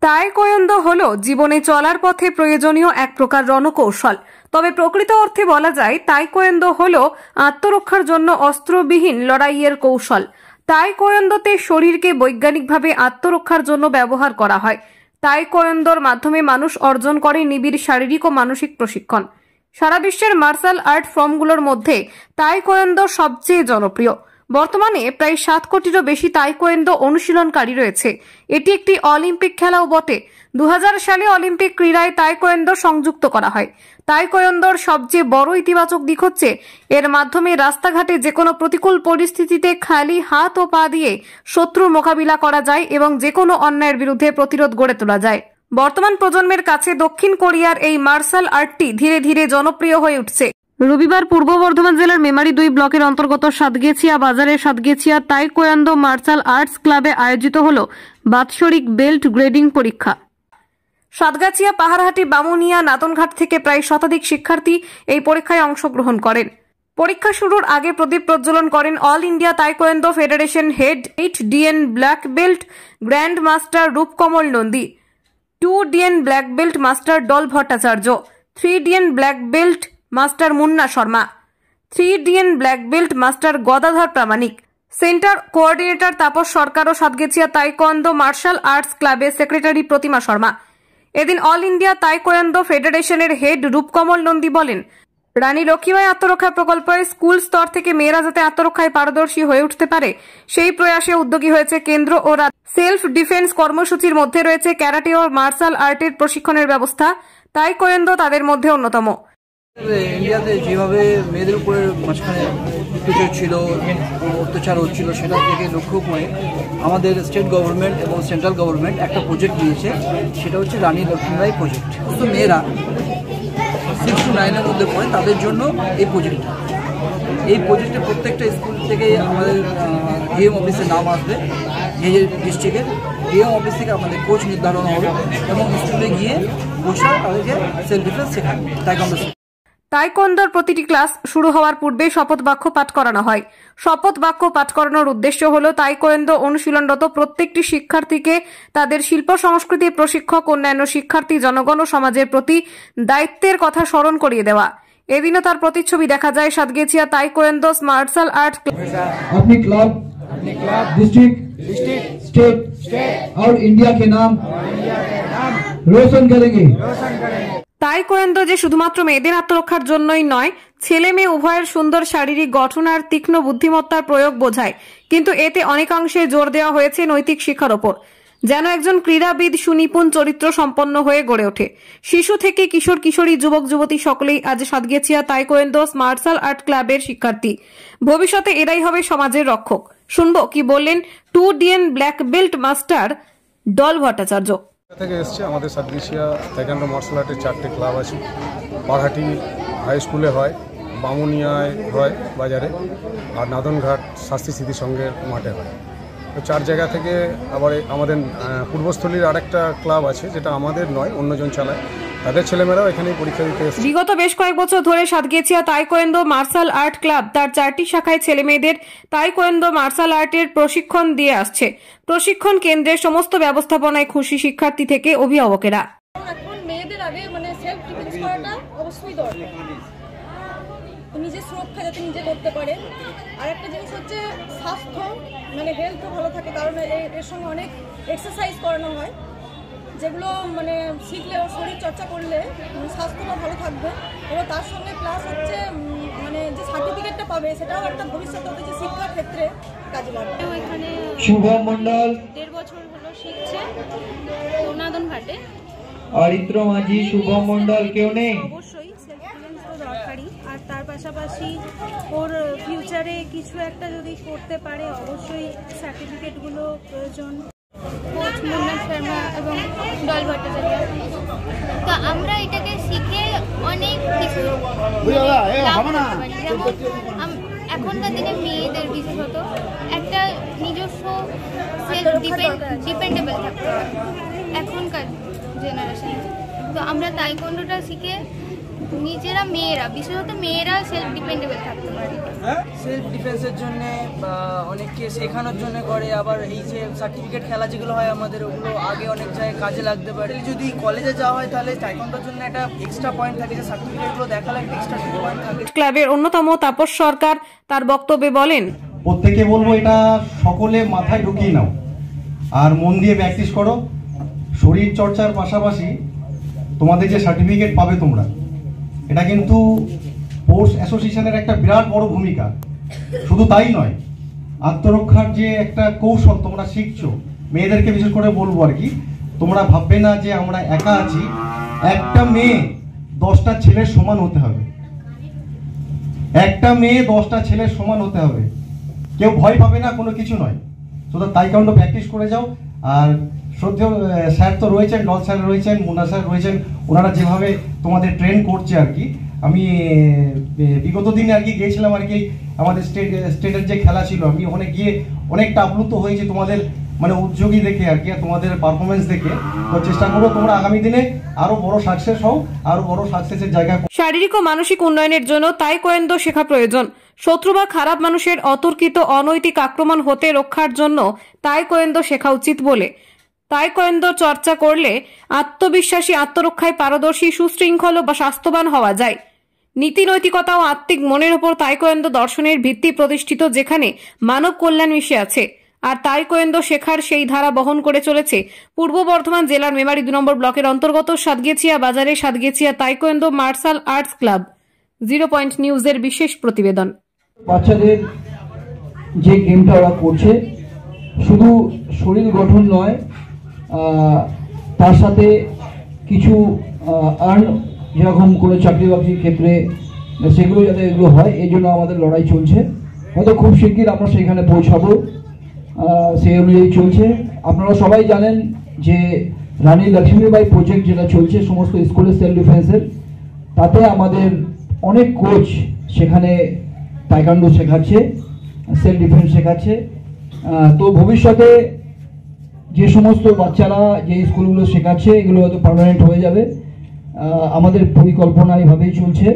Taekwondo হলো জীবনে চলার পথে প্রয়োজনীয় এক প্রকার রণকৌশল। তবে প্রকৃত অর্থে বলা যায় তাইকোয়ান্দো হলো আত্মরক্ষার জন্য অস্ত্রবিহীন লড়াইয়ের কৌশল। তাইকোয়ান্দোতে শরীরকে বৈজ্ঞানিকভাবে আত্মরক্ষার জন্য ব্যবহার করা হয়। তাইকোয়ান্দোর মাধ্যমে মানুষ অর্জন করে নিবিড় শারীরিক ও মানসিক প্রশিক্ষণ। সারা বিশ্বের মার্শাল আর্ট ফর্মগুলোর মধ্যে তাইকোয়ান্দো সবচেয়ে জনপ্রিয়। বর্তমানে প্রায় 7 কোটিরও বেশি তাইকোয়ান্দো অনুশীলনকারী রয়েছে। এটি একটি অলিম্পিক খেলাও বটে। 2000 সালে অলিম্পিক ক্রীড়ায় তাইকোয়ান্দো সংযুক্ত করা হয়। তাইকোয়ান্দোর সবচেয়ে বড় ইতিবাচক দিক হচ্ছে এর মাধ্যমে রাস্তাঘাটে যে কোনো প্রতিকূল পরিস্থিতিতে খালি হাত ও পা দিয়ে শত্রুর মোকাবিলা করা যায় এবং যে কোনো অন্যায়ের বিরুদ্ধে প্রতিরোধ গড়ে তোলা যায়। বর্তমান প্রজন্মের কাছে দক্ষিণ কোরিয়ার এই মার্শাল আর্টটি ধীরে ধীরে জনপ্রিয় হয়ে উঠছে। রবিবার পূর্ব বর্ধমান জেলার মেমারি 2 ব্লকের অন্তর্গত সাতগেছিয়া বাজারের সাতগেছিয়া তাইকোয়ান্দো মার্শাল আর্টস ক্লাবে আয়োজিত হল বাৎসরিক বেল্ট গ্রেডিং পরীক্ষা। সাতগাছিয়া, পাহাড়হাটি, বামুনিয়া, নাতনঘাট থেকে প্রায় শতাধিক শিক্ষার্থী এই পরীক্ষায় অংশগ্রহণ করেন। পরীক্ষা শুরুর আগে প্রদীপ প্রজ্বলন করেন all India taekwondo federation head 8DN black belt grand master Roopkamal Nandi, 2DN black belt master Dol Bhattacharya, 3DN black belt master Munna Sharma, 3DN black belt master Gadadhar Pramanik, centre coordinator Tapas Sarkar ও সাতগেছিয়া তাইকোয়ান্দো মার্শাল আর্টস ক্লাবের সেক্রেটারি প্রতিমা শর্মা। এদিন অল ইন্ডিয়া তাইকোয়ান্দো ফেডারেশনের head Roopkamal Nandi বলেন, রানী লক্ষ্মীবাঈ আত্মরক্ষা প্রকল্পে school স্তর থেকে মেয়েরা যাতে আত্মরক্ষায় পারদর্শী হয়ে উঠতে পারে সেই প্রয়াসে উদ্যোগী হয়েছে কেন্দ্র ও রাজ্য। সেলফ ডিফেন্স কর্মসূচির মধ্যে রয়েছে ক্যারাটে ও মার্শাল আর্টের প্রশিক্ষণের ব্যবস্থা। তাইকোয়ান্দো তাদের মধ্যে অন্যতম। ইন্ডিয়াতে যেভাবে মেয়েদের উপরে মাঝখানে ছিল, অত্যাচার হচ্ছিল, সেটা থেকে লক্ষ্য করে আমাদের স্টেট গভর্নমেন্ট এবং সেন্ট্রাল গভর্নমেন্ট একটা প্রজেক্ট নিয়েছে, সেটা হচ্ছে রানী লক্ষ্মীবাঈ প্রজেক্ট। তো মেয়েরা 6 to 9-এর মধ্যে পড়ে, তাদের জন্য এই প্রজেক্টটা। এই প্রজেক্টে প্রত্যেকটা স্কুল থেকে আমাদের ডিএম অফিসের নাম আসবে, নিজের ডিস্ট্রিক্টের ডিএম অফিস থেকে আমাদের কোচ নির্ধারণ হবে এবং স্কুলে গিয়ে কোচরা তাদেরকে সেলফ ডিফেন্স শেখাবে। তাইকোয়ান্দোর প্রতিটি ক্লাস শুরু হওয়ার পূর্বে শপথ বাক্য পাঠ করানো হয়। শপথ বাক্য পাঠ করানোর উদ্দেশ্য হল তাইকোয়ান্দো অনুশীলনরত প্রত্যেকটি শিক্ষার্থীকে তাদের শিল্প সংস্কৃতি, প্রশিক্ষক, অন্যান্য শিক্ষার্থী, জনগণ ও সমাজের প্রতি দায়িত্বের কথা স্মরণ করিয়ে দেওয়া। এদিনও তার প্রতিচ্ছবি দেখা যায় Satgachhia taekwondo martial art club district state और इंडिया के नाम रोशन करेंगे। তাইকোয়ান্দো যে শুধুমাত্র মেয়েদের আত্মরক্ষার জন্যই নয়, ছেলে মেয়ে উভয়ের সুন্দর শারীরিক গঠন আর তীক্ষ্ণ বুদ্ধিমত্তার প্রয়োগ বোঝায়, কিন্তু এতে অনেকাংশে জোর দেওয়া হয়েছে নৈতিক শিক্ষার ওপর, যেন একজন ক্রীড়াবিদ সুনিপুণ চরিত্র সম্পন্ন হয়ে গড়ে ওঠে। শিশু থেকে কিশোর কিশোরী, যুবক যুবতী সকলেই আজ সাতগেছিয়া তাইকোয়ান্দো মার্শাল আর্ট ক্লাবের শিক্ষার্থী। ভবিষ্যতে এরাই হবে সমাজের রক্ষক। শুনবো কি বললেন 2DN black belt master Dol Bhattacharya. থেকে এসছে আমাদের সাতগেছিয়া তাইকোয়ান্দো মার্শাল আর্টের 4টে ক্লাব আছে। পাহাড়হাটি হাই স্কুলে হয়, বামুনিয়ায় হয় বাজারে, আর নাদনঘাট শাস্ত্রী স্মৃতি সংঘের মাঠে হয়। তো 4 জায়গা থেকে আবার আমাদের পূর্বস্থলীর আরেকটা ক্লাব আছে, যেটা আমাদের নয়, অন্যজন চালায়। তাদের ছেলেমেয়েরাও এখানেই পরীক্ষা দিতে এসেছে। বিগত বেশ কয়েক বছর ধরে Satgachhia taekwondo martial art club তার 4টি শাখায় ছেলেমেয়েদের তাইকোয়ান্দো মার্শাল আর্টের প্রশিক্ষণ দিয়ে আসছে। প্রশিক্ষণ কেন্দ্রের সমস্ত ব্যবস্থাপনায় খুশি শিক্ষার্থী থেকে অভিভাবকেরা। এখন মেয়েদের আগে সেলফ ডিফেন্স করাটা অবশ্যই দরকার, নিজের সুরক্ষা যাতে নিজে করতে পারে। আর একটা জিনিস হচ্ছে স্বাস্থ্য, হেলথও ভালো থাকে, কারণ এর সঙ্গে অনেক এক্সারসাইজ করানো হয়, যেগুলো শিখলে ও শরীর চর্চা করলে স্বাস্থ্যটা ভালো থাকবে। এবং তার সঙ্গে প্লাস হচ্ছে যে সার্টিফিকেটটা পাবে, সেটাও একটা ভবিষ্যতে যে শিক্ষার ক্ষেত্রে কাজে লাগবে। এখানে শুভম মন্ডল 1.5 বছর হলো শিখছে নাদনঘাটে। অরিত্র মাঝি, শুভম মন্ডল কেউ নেই। অবশ্যই সেলফ ডিফেন্স তো দরকারই, আর তার পাশাপাশি ওর ফিউচারে কিছু একটা যদি করতে পারে অবশ্যই সার্টিফিকেটগুলো প্রয়োজন। কোচ মুন্না শর্মা এবং ডল ভট্টাচার্য। তো আমরা এটাকে শিখে অনেক কিছু যেমন এখনকার দিনে মেয়েদের বিশেষত একটা নিজস্ব সেলফ ডিপেন্ডেবল থাকতে হবে এখনকার জেনারেশনে। তো আমরা তাইকোয়ান্দোটা শিখে নিজেরা মেয়েরা, বিশেষত মেয়েরা সেলফ ডিপেন্ডেবল থাকতে পারে। সেলফ ডিফেন্সের জন্য বা অনেককে শেখানোর জন্য করে, আবার এই যে সার্টিফিকেট খেলা যেগুলো হয় আমাদের, ওগুলো আগে অনেক জায়গায় কাজে লাগতে পারে। যদি কলেজে যাওয়া হয় তাহলে টাইকোয়ান্ডোর জন্য একটা এক্সট্রা পয়েন্ট থাকে, যে সার্টিফিকেটগুলো দেখালে একটা এক্সট্রা পয়েন্ট থাকে। ক্লাবের অন্যতম তাপস সরকার তার বক্তব্যে বলেন, প্রত্যেকে বলবো এটা সকলে মাথায় ঢুকিয়ে নাও আর মন দিয়ে প্র্যাকটিস করো। শরীর চর্চার পাশাপাশি তোমাদের যে সার্টিফিকেট পাবে তোমরা, এটা কিন্তু স্পোর্টস অ্যাসোসিয়েশনের একটা বিরাট বড় ভূমিকা। শুধু তাই নয়, আত্মরক্ষার যে একটা কৌশল তোমরা শিখছো, মেয়েদেরকে বিশেষ করে বলবো আর কি, তোমরা ভাববে না যে আমরা একা আছি। একটা মেয়ে 10টা ছেলের সমান হতে হবে, একটা মেয়ে 10টা ছেলের সমান হতে হবে। কেউ ভয় পাবে না, কোনো কিছু নয়। শুধু তাইকোয়ান্ডো প্র্যাকটিস করে যাও। আর শ্রদ্ধেয় স্যার তো রয়েছেন, ডল স্যার রয়েছেন, মুন্না স্যার রয়েছেন, ওনারা যেভাবে তোমাদের ট্রেন করছে আর কি। আমি বিগত দিনে আর কি গিয়েছিলাম আর কি, আমাদের স্টেটের যে খেলা ছিল, আমি ওখানে গিয়ে অনেকটা আপ্লুত হয়েছি তোমাদের মানে উদ্যোগী দেখে আর কি, তোমাদের পারফরমেন্স দেখে। তো চেষ্টা করবো তোমরা আগামী দিনে আরো বড় সাকসেস হও, আরো বড় সাকসেসের জায়গা। শারীরিক ও মানসিক উন্নয়নের জন্য তাইকোয়ান্ডো শেখা প্রয়োজন। শত্রু বা খারাপ মানুষের অতর্কিত অনৈতিক আক্রমণ হতে রক্ষার জন্য তাইকোয়ান্ডো শেখা উচিত বলে, তাইকোয়ান্ডো চর্চা করলে আত্মবিশ্বাসী, আত্মরক্ষায় পারদর্শী, সুশৃঙ্খল বা স্বাস্থ্যবান হওয়া যায়। নীতি নৈতিকতা ও আত্মিক মনের উপর তাইকোয়ান্ডো দর্শনের ভিত্তি প্রতিষ্ঠিত, যেখানে মানব কল্যাণ মিশে আছে। আর তাইকোয়ান্ডো শেখার সেই ধারা বহন করে চলেছে পূর্ব বর্ধমান জেলার মেমারি 2 নম্বর ব্লকের অন্তর্গত সাতগেছিয়া বাজারে Satgachhia taekwondo martial arts club. 0 point নিউজের বিশেষ প্রতিবেদন। বাচ্চাদের যে গেমটা ওরা করছে শুধু শরীর গঠন নয়, তার সাথে কিছু আর্ন, যেরকম কোনো চাকরি বাকরির ক্ষেত্রে সেগুলো যাতে এগুলো হয়, এই জন্য আমাদের লড়াই চলছে। হয়তো খুব শিগগির আমরা সেখানে পৌঁছাবো, সেই অনুযায়ী চলছে। আপনারা সবাই জানেন যে রানী লক্ষ্মীবাই প্রজেক্ট যেটা চলছে সমস্ত স্কুলের সেলফ ডিফেন্সের, তাতে আমাদের অনেক কোচ সেখানে তাইকোয়ান্ডো শেখাচ্ছে, সেলফ ডিফেন্স শেখাচ্ছে। তো ভবিষ্যতে যে সমস্ত বাচ্চারা যে স্কুলগুলো শেখাচ্ছে এগুলো হয়তো পার্মানেন্ট হয়ে যাবে। আমাদের পরিকল্পনা এইভাবেই চলছে।